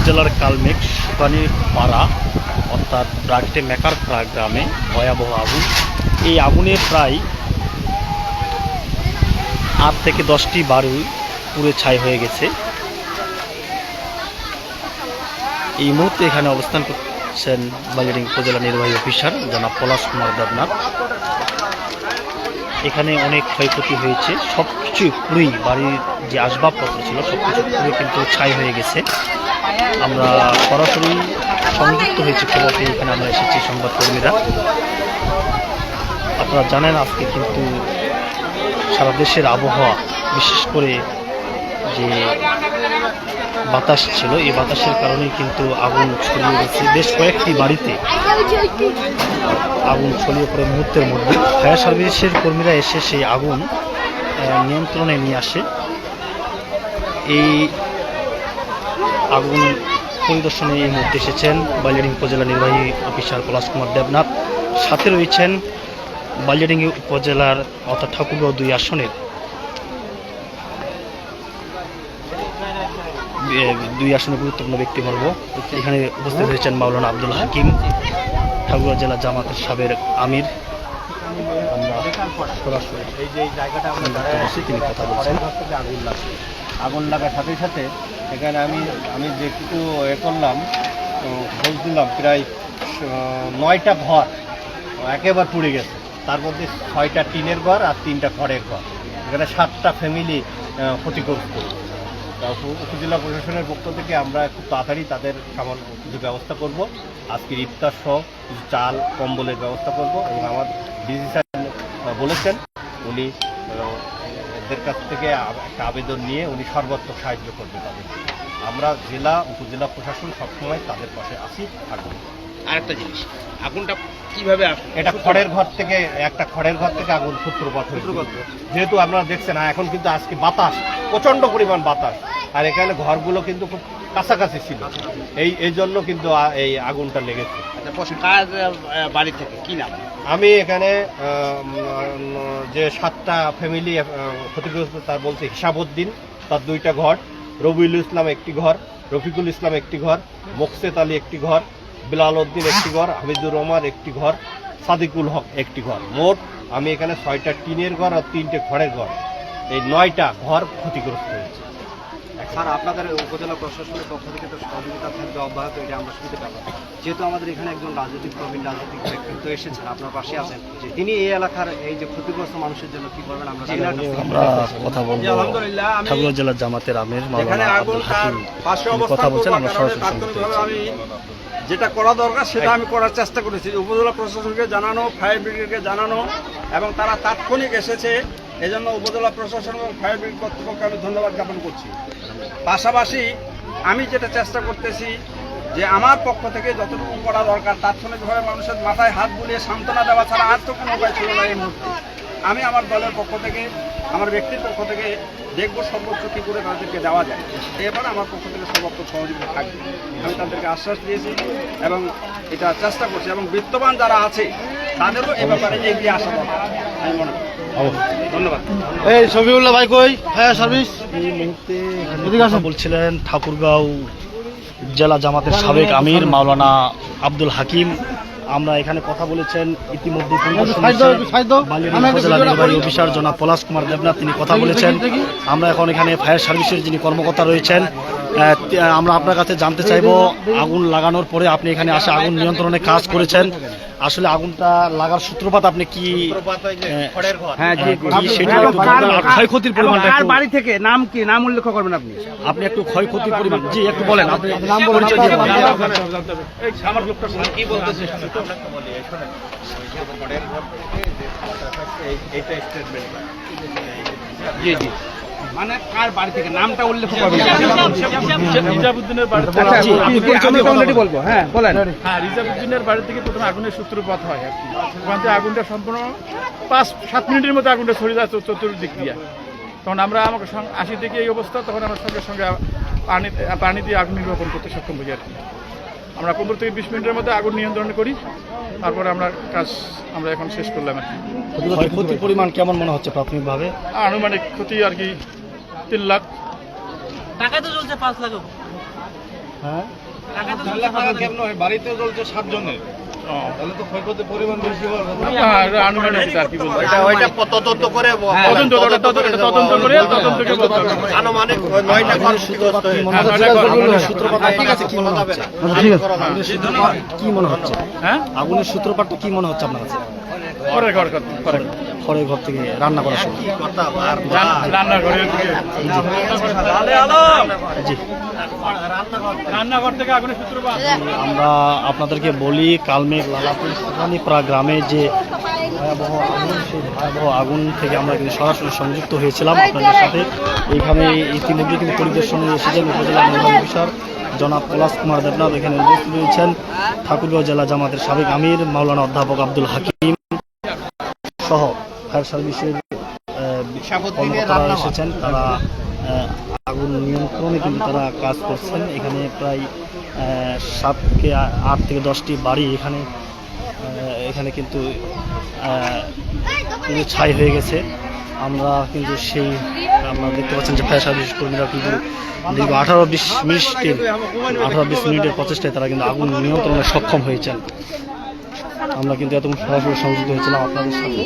উপজেলার কালমেঘ সুকানি পাড়া অর্থাৎ ব্রাগটে মেকারপাড়া গ্রামে ভয়াবহ আগুন। এই আগুনের প্রায় 8 থেকে 10টি বাড়ি পুড়ে ছাই হয়ে গেছে। এই মুহূর্তে এখানে অবস্থান করছেন বালিয়াডাঙ্গি উপজেলা নির্বাহী অফিসার জনাব পলাশ কুমার দেবনাথ। এখানে অনেক ক্ষয়ক্ষতি হয়েছে, সব কিছুই পুরোই বাড়ির যে আসবাবপত্র ছিল সব কিছু পুরো কিন্তু ছাই হয়ে গেছে। আমরা সরাসরি সংযুক্ত হয়েছি খবর পেয়ে এখানে আমরা এসেছি সংবাদকর্মীরা। আপনারা জানেন আজকে কিন্তু সারা দেশের আবহাওয়া, বিশেষ করে যে বাতাস ছিল এই বাতাসের কারণেই কিন্তু আগুন ছড়িয়ে গেছে। বেশ কয়েকটি বাড়িতে আগুন ছড়িয়ে পড়ে মুহূর্তের মধ্যে। ফায়ার সার্ভিসের কর্মীরা এসে সেই আগুন নিয়ন্ত্রণে নিয়ে আসে। এই আগুন পরিদর্শনে এই মুহূর্তে এসেছেন বালিয়াডাঙ্গি উপজেলা নির্বাহী অফিসার পলাশ কুমার দেবনাথ। সাথে রয়েছেন বালিয়াডাঙ্গি উপজেলার অর্থাৎ ঠাকুরগাঁও 2 আসনের 2 আসনের গুরুত্বপূর্ণ ব্যক্তিবর্গ। এখানে উপস্থিত হয়েছেন মাওলানা আব্দুল হাকিম, ঠাকুরগাঁও জেলা জামাতের সাবেক আমির। আমরা সরাসরি এই যে জায়গাটা আমরা দাঁড়ায় আছি, তিনি কথা বলছেন। আগুন লাগার সাথে সাথে এখানে আমি যেটুকু করলাম, খোঁজ দিলাম, প্রায় 9টা ঘর একেবারে পুড়ে গেছে। তার মধ্যে 6টা টিনের ঘর আর 3টা খড়ের ঘর। এখানে 7টা ফ্যামিলি ক্ষতিগ্রস্ত। উপজেলা প্রশাসনের পক্ষ থেকে আমরা খুব তাড়াতাড়ি তাদের সামান্য কিছু ব্যবস্থা করব। আজকের ইফতার সহ কিছু চাল কম্বলের ব্যবস্থা করব এবং আমার ডিসি স্যার বলেছেন উনি এদের কাছ থেকে একটা আবেদন নিয়ে উনি সর্বাত্মক সাহায্য করবে তাদের। আমরা জেলা উপজেলা প্রশাসন সবসময় তাদের পাশে আছি, থাকবো। আরেকটা জিনিস, আগুনটা কিভাবে এটা খড়ের ঘর থেকে, একটা খড়ের ঘর থেকে আগুন সূত্রপাত হয়েছে। যেহেতু আপনারা দেখছেন এখন কিন্তু আজকে বাতাস, প্রচন্ড পরিমাণ বাতাস, আর এখানে ঘরগুলো কিন্তু খুব কাছাকাছি ছিল, এই জন্য কিন্তু এই আগুনটা লেগেছে। কার বাড়ি থেকে কি নাম? আমি এখানে যে 7টা ফ্যামিলি ক্ষতিগ্রস্ত তার বলছে হিসাবউদ্দিন, তার 2টা ঘর, রবিউল ইসলাম একটি ঘর, রফিকুল ইসলাম একটি ঘর, মোকসেদ আলী একটি ঘর, বিলাল উদ্দিন একটি ঘর, হামিদুর রহমান একটি ঘর, সাদিকুল হক একটি ঘর। মোট আমি এখানে 6টা টিনের ঘর আর 3টে খড়ের ঘর, এই 9টা ঘর ক্ষতিগ্রস্ত হয়েছে। স্যার, আপনাদের উপজেলা প্রশাসনের পক্ষ থেকে তো সহযোগিতা থাকবে অব্যাহত, এটা আমরা শুনতে পাবো। যেহেতু আমাদের এখানে একজন প্রবীণ রাজনৈতিক ব্যক্তিত্ব এসেছেন, আপনার পাশে আছেন, তিনি এই এলাকার এই যে ক্ষতিগ্রস্ত মানুষের জন্য কি করবেন আমরা কথা বলবো। ঠাকুরগাঁও জেলা জামাতের আমির মাওলানা আব্দুল হাকিম কথা বলছেন। আমরা সরাসরি যেটা করা দরকার সেটা আমি করার চেষ্টা করেছি। উপজেলা প্রশাসনকে জানানো, ফায়ার ব্রিগেডকে জানানো, এবং তারা তাৎক্ষণিক এসেছে। এজন্য উপজেলা প্রশাসন এবং ফায়ার ব্রিগেড কর্তৃপক্ষকে আমি ধন্যবাদ জ্ঞাপন করছি। পাশাপাশি আমি যেটা চেষ্টা করতেছি যে আমার পক্ষ থেকে যতটুকু করা দরকার তাৎক্ষণিকভাবে মানুষের মাথায় হাত বুলিয়ে সান্ত্বনা দেওয়া ছাড়া আর তো কোনো উপায় ছিল না এই মুহূর্তে। আমি আমার দলের পক্ষ থেকে, আমার ব্যক্তির পক্ষ থেকে দেখব সর্বোচ্চ কী করে তাদেরকে দেওয়া যায়। এবার আমার পক্ষ থেকে সর্বাত্মক সহযোগিতা থাকবে, আমি তাদেরকে আশ্বাস দিয়েছি এবং এটা চেষ্টা করছি, এবং বিত্তবান যারা আছে তাদেরও এ ব্যাপারে এগিয়ে আসা দরকার আমি মনে করি। ধন্যবাদ। এই শফিউল্লাহ ভাই কই ফায়ার সার্ভিস? এই মুহূর্তে এখানে বলছিলেন ঠাকুরগাঁও জেলা জামাতের সাবেক আমির মাওলানা আব্দুল হাকিম। আমরা এখানে কথা বলেছেন ইতিমধ্যে উপজেলা নির্বাহী অফিসার জনাব পলাশ কুমার দেবনাথ, তিনি কথা বলেছেন। আমরা এখন এখানে ফায়ার সার্ভিসের যিনি কর্মকর্তা রয়েছেন, আমরা আপনার কাছে জানতে চাইব আগুন লাগানোর পরে আপনি এখানে আসে আগুন নিয়ন্ত্রণে কাজ করেছেন, আসলে আগুনটা লাগার সূত্রপাত আপনি কি ক্ষয়ক্ষতির পরিমাণটা বাড়ি থেকে নাম কি, নাম উল্লেখ করবেন আপনি? আপনি একটু ক্ষয়ক্ষতির পরিমাণ জি একটু বলেন, আপনি নাম পরিচয় দিয়ে বলেন। কি বলতেছে? জি জি, মানে কার বাড়ি থেকে নামটা উল্লেখ করবেন? রিজাবউদ্দিনের বাড়ি থেকে। বলবো, হ্যাঁ বলেন। হ্যাঁ, রিজাবউদ্দিনের বাড়ি থেকে প্রথমে আগুনের সূত্রপাত হয় আর কি। ওখান থেকে আগুনটা সম্পূর্ণ 5-7 মিনিটের মধ্যে আগুনটা ছড়িয়ে যায় চতুর্দিক দিয়ে। তখন আমরা আমাকে আসি দেখি এই অবস্থা, তখন আমরা সঙ্গে সঙ্গে পানি দিয়ে আগুন নির্বাপন করতে সক্ষম হই আর কি। আমরা 15 থেকে 20 মিনিটের মধ্যে আগুন নিয়ন্ত্রণ করি, তারপরে আমরা এখন শেষ করলাম আর কি। ক্ষতির পরিমাণ কেমন মনে হচ্ছে প্রাথমিকভাবে? আনুমানিক ক্ষতি আর কি 3 লাখ টাকা তো চলছে 5 লাখ। হ্যাঁ বাড়িতে চলছে 7 জনের, তাহলে তো ক্ষয়ক্ষতির পরিমাণ বেশি হওয়ার কথা। আনুমানিক আর কি বলবো ওইটা তদন্ত করে তদন্ত করে তদন্তকে বলতে হবে। আনুমানিক 9টা ঘর ক্ষতিগ্রস্ত হয়েছে। হ্যাঁ, 9টা ঘর সূত্রপাত ঠিক আছে, কি মনে হবে না? কি মনে হচ্ছে? হ্যাঁ আগুনের সূত্রপাতটা কি মনে হচ্ছে আপনার কাছে? পরের ঘর পরে খড়ের ঘর থেকে রান্না করার সময়। রান্নাঘরের দিকে জি, রান্নাঘর থেকে আগুনের সূত্রপাত। আমরা আপনাদেরকে বলি কালমেঘ লালাপুর সুখানীপাড়া গ্রামে যে ভয়াবহ আগুন, সেই ভয়াবহ আগুন থেকে আমরা কিন্তু সরাসরি সংযুক্ত হয়েছিলাম আপনাদের সাথে। এইখানে ইতিমধ্যে কিন্তু পরিদর্শনে এসেছেন উপজেলা নির্বাহী অফিসার জনাব পলাশ কুমার দেবনাথ। এখানে উপস্থিত রয়েছেন ঠাকুরগাঁও জেলা জামাতের সাবেক আমির মাওলানা অধ্যাপক আব্দুল হাকিম সহ ফায়ার সার্ভিসের কর্মকর্তারা এসেছেন। তারা আগুন নিয়ন্ত্রণে কিন্তু তারা কাজ করছেন। এখানে প্রায় 7 থেকে 8 থেকে 10টি বাড়ি এখানে কিন্তু ছাই হয়ে গেছে। আমরা কিন্তু আমরা দেখতে পাচ্ছেন যে ফায়ার সার্ভিস কর্মীরা কিন্তু দীর্ঘ 18-20 মিনিটের প্রচেষ্টায় তারা কিন্তু আগুন নিয়ন্ত্রণে সক্ষম হয়েছেন। আমরা কিন্তু এতক্ষণ সরাসরি সংযুক্ত হয়েছিলাম আপনাদের সাথে।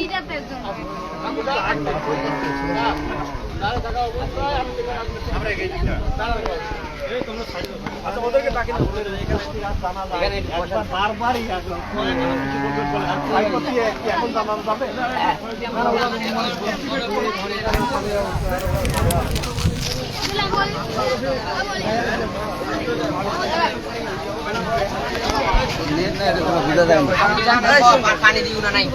পানি দিও না নাই